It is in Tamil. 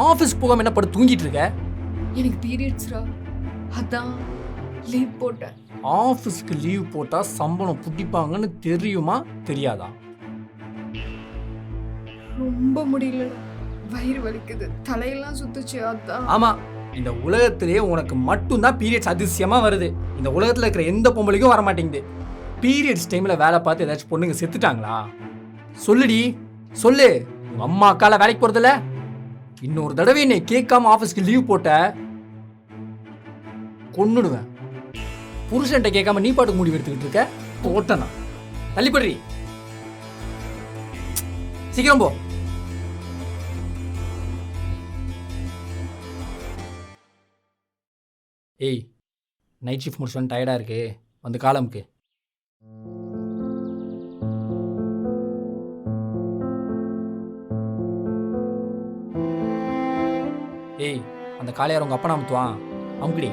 ஆஃபீஸ்க்கு போகாம என்ன படுத்து தூங்கிட்டு இருக்க? எனக்கு பீரியட்ஸ்ரா, அதான் லீவ் போட்டேன். ஆஃபீஸ்க்கு லீவ் போட்டா சம்பளம் புட்டிப்பாங்கன்னு தெரியுமா தெரியாதா? ரொம்ப முடியல, வயிறு வலிக்குது, தலையெல்லாம் சுத்துச்சு. அதான். ஆமா, இந்த உலகத்திலேயே உனக்கு மட்டும்தான் பீரியட்ஸ் அதிசயமா வருது. இந்த உலகத்துல இருக்கிற எந்த பொம்பளைக்கும் வர மாட்டேங்குது. பீரியட்ஸ் டைம்ல வேலை பார்த்து ஏதாச்சும் பொண்ணுங்க செத்துட்டாங்களா? சொல்லுடி, சொல்லு. உங்க அம்மா அக்கால வேலைக்கு போறதில்ல? இன்னொரு தடவை என்னை கேட்காம ஆஃபீஸ்க்கு லீவ் போட்ட கொன்னுடுவேன். புருஷன்ட்ட கேட்காம நீ பாட்டுக்கு முடிவு எடுத்துக்கிட்டு இருக்க. போட்டனா தள்ளிப்படுறி, சீக்கிரம் போ. ஏய், நைட் ஷிஃப்ட் முடிச்சு வந்து டயர்டாக இருக்கு, வந்து காலமுக்கு. ஏய், அந்த காலையார் உங்கள் அப்பா நாமத்துவான் அமுக்குடி.